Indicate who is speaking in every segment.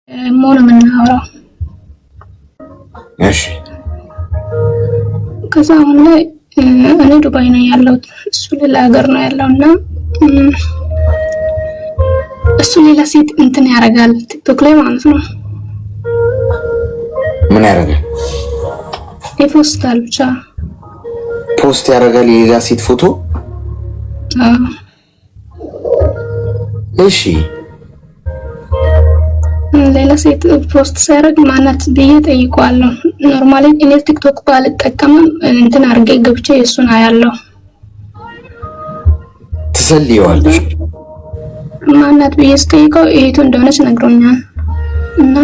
Speaker 1: መሆን የምናወራው።
Speaker 2: እሺ
Speaker 1: ከዛ አሁን ላይ እኔ ዱባይ ነው ያለሁት፣ እሱ ሌላ ሀገር ነው ያለውና እሱ ሌላ ሴት እንትን ያደርጋል ቲክቶክ ላይ ማለት ነው።
Speaker 2: ምን ያደርጋል?
Speaker 1: ይፖስታል፣ ብቻ
Speaker 2: ፖስት ያደርጋል የሌላ ሴት ፎቶ። እሺ
Speaker 1: ሌላ ሴት ፖስት ሲያደርግ ማናት ብዬ ጠይቀዋለሁ። ኖርማሊ እኔ ቲክቶክ ባልጠቀምም እንትን አድርጌ ገብቼ እሱን አያለሁ።
Speaker 2: ትሰልየዋለሽ?
Speaker 1: ማናት ብዬ ስጠይቀው እህቱ እንደሆነች ነግሮኛል። እና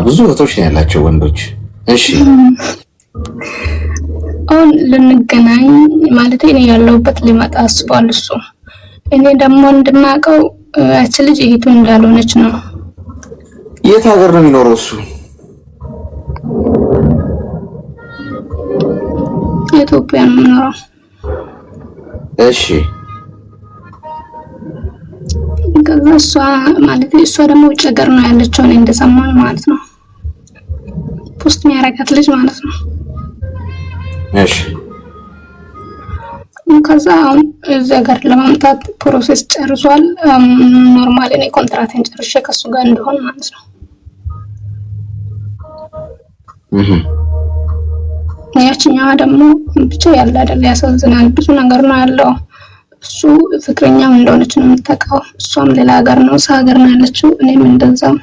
Speaker 2: ብዙ እህቶች ነው ያላቸው ወንዶች። እሺ
Speaker 1: አሁን ልንገናኝ ማለት እኔ ያለሁበት ሊመጣ አስቧል እሱ። እኔ ደግሞ እንደማውቀው ያቺ ልጅ እህቱ እንዳልሆነች ነው።
Speaker 2: የት ሀገር ነው የሚኖረው እሱ?
Speaker 1: ኢትዮጵያ ነው የሚኖረው።
Speaker 2: እሺ
Speaker 1: ከዛ እሷ ማለት እሷ ደግሞ ውጭ ሀገር ነው ያለችው፣ እኔ እንደሰማሁ ማለት ነው። ፖስት የሚያረጋት ልጅ ማለት ነው።
Speaker 2: እሺ
Speaker 1: ከዛ አሁን እዚህ ሀገር ለማምጣት ፕሮሰስ ጨርሷል። ኖርማሊ እኔ ኮንትራቴን ጨርሼ ከሱ ጋር እንደሆን ማለት ነው። ያችኛዋ ደግሞ ብቻ ያለ አይደል፣ ያሳዝናል። ብዙ ነገር ነው ያለው። እሱ ፍቅረኛው እንደሆነች ነው የምታውቀው። እሷም ሌላ ሀገር ነው ሀገር ነው ያለችው፣ እኔም እንደዛው።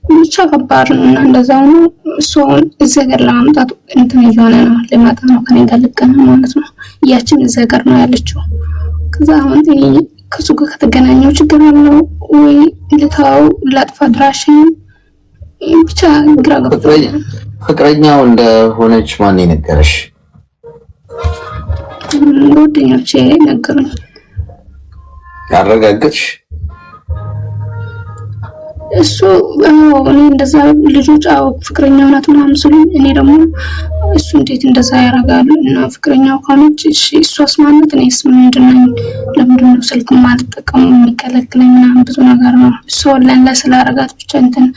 Speaker 1: ብቻ ከባድ ነው እና እንደዛው ነው። እሱ እዚህ ሀገር ለማምጣት እንትን እየሆነ ነው፣ ሊመጣ ነው ከኔ ጋር ልገናኝ ማለት ነው። ያችን እዚህ ሀገር ነው ያለችው። ከዛ አሁን ከሱ ጋር ከተገናኘው ችግር አለው ወይ ልታው ላጥፋ ድራሽን ብቻ ግራ ገብቶኛል።
Speaker 2: ፍቅረኛው እንደሆነች ማን ነገረሽ?
Speaker 1: ጓደኞቼ ነገሩኝ።
Speaker 2: ያረጋግጥሽ?
Speaker 1: እሱ እኔ እንደዛ ልጆች ፍቅረኛው ናት ምናምን ስሉኝ፣ እኔ ደግሞ እሱ እንዴት እንደዛ ያደርጋሉ? እና ፍቅረኛው ካለች እሺ እሷስ ማለት እኔስ ምንድን ነኝ? ለምንድን ነው ስልክ ማልጠቀሙ የሚከለክለኝ? ምናምን ብዙ ነገር ነው። እሱ ኦንላይን ላይ ስላደረጋት ብቻ እንትን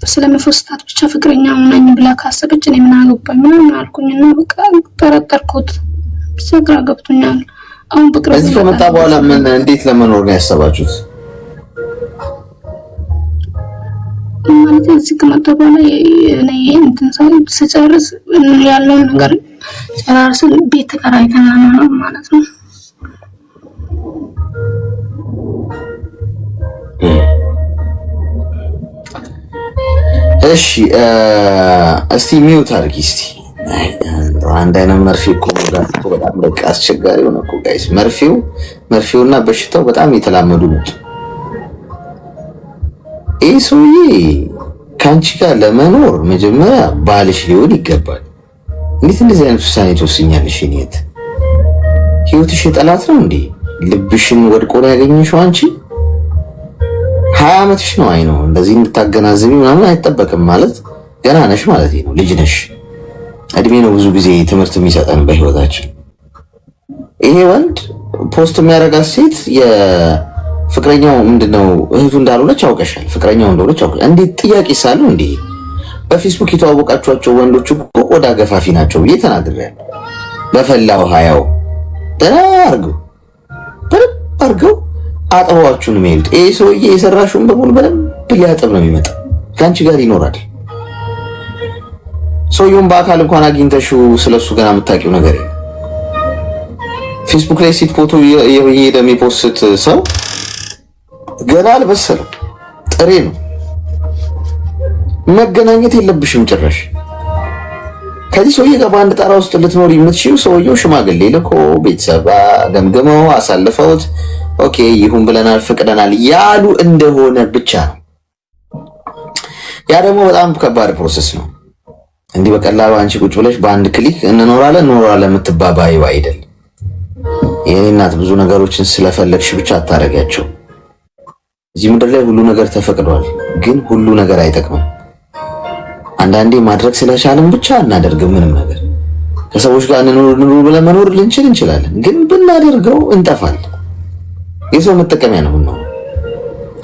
Speaker 1: ስለመፈስታት ብቻ ፍቅረኛው ነኝ ብላ ካሰበች እኔ ምን አገባኝ ምናምን አልኩኝና በቃ ጠረጠርኩት። ብቻ ግራ ገብቶኛል። አሁን በቅርብ
Speaker 2: እዚህ ከመጣ በኋላ ምን እንዴት ለመኖር ነው ያሰባችሁት?
Speaker 1: ማለት እዚህ ከመጣ በኋላ እኔ እንትን ስጨርስ ያለውን ነገር ጨራርስን ቤት ተከራይተን ነው ማለት ነው።
Speaker 2: እሺ እስቲ ሚውት አድርጊ እስቲ። አንድ አይነት መርፌ እኮ በጣም በቃ አስቸጋሪ ሆነ እኮ ጋይስ። መርፌውና በሽታው በጣም የተላመዱ ነው። ይህ ሰውዬ ከአንቺ ጋር ለመኖር መጀመሪያ ባልሽ ሊሆን ይገባል። እንዴት እንደዚህ አይነት ውሳኔ ትወስኛለሽ? ኔት ህይወትሽ የጠላት ነው እንዴ? ልብሽን ወድቆ ነው ያገኘሽው አንቺ 20 ዓመትሽ ነው። አይ ነው እንደዚህ እንድታገናዝቢ ምናምን አይጠበቅም ማለት ገና ነሽ ማለት ነው። ልጅ ነሽ። እድሜ ነው ብዙ ጊዜ ትምህርት የሚሰጠን በህይወታችን። ይሄ ወንድ ፖስት የሚያደርጋት ሴት የፍቅረኛው ምንድነው እህቱ እንዳልሆነች አውቀሻል። ፍቅረኛው እንደሆነች አውቀሻል። እንዴት ጥያቄ ሳለው እንዴ በፌስቡክ የተዋወቃቸዋቸው ወንዶች እኮ ቆዳ ገፋፊ ናቸው ብዬ ተናግሬያለሁ። በፈላው ሀያው አርገው አጥበዋችሁን የሚሄዱት። ይሄ ሰውዬ የሰራሽውን በሙሉ በደንብ ሊያጥብ ነው የሚመጣው። ከአንቺ ጋር ይኖራል። ሰውየውን በአካል እንኳን አግኝተሽው ስለሱ ገና የምታውቂው ነገር የለም። ፌስቡክ ላይ ሴት ፎቶ እየሄደ የሚፖስት ሰው ገና አልበሰለም፣ ጥሬ ነው። መገናኘት የለብሽም ጭራሽ። ከዚህ ሰውዬ ጋር በአንድ ጣራ ውስጥ ልትኖር የምትችይው ሰውየው ሽማግሌ ልኮ ቤተሰብ ገምግመው አሳልፈውት ኦኬ ይሁን ብለናል ፍቅደናል ያሉ እንደሆነ ብቻ ነው። ያ ደግሞ በጣም ከባድ ፕሮሰስ ነው። እንዲህ በቀላሉ አንቺ ቁጭ ብለሽ በአንድ ክሊክ እንኖራለን የምትባባይው አይደል። የኔ እናት ብዙ ነገሮችን ስለፈለግሽ ብቻ አታረጋቸው። እዚህ ምድር ላይ ሁሉ ነገር ተፈቅዷል፣ ግን ሁሉ ነገር አይጠቅምም። አንዳንዴ ማድረግ ስለቻለን ብቻ እናደርግም ምንም ነገር። ከሰዎች ጋር እንኑር ብለን መኖር እንችላለን፣ ግን ብናደርገው እንጠፋለን። የሰው መጠቀሚያ ነው።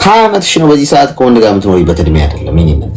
Speaker 2: 20 ዓመትሽ ነው። በዚህ ሰዓት ከወንድ ጋር የምትኖሪበት እድሜ አይደለም። ይሄንነት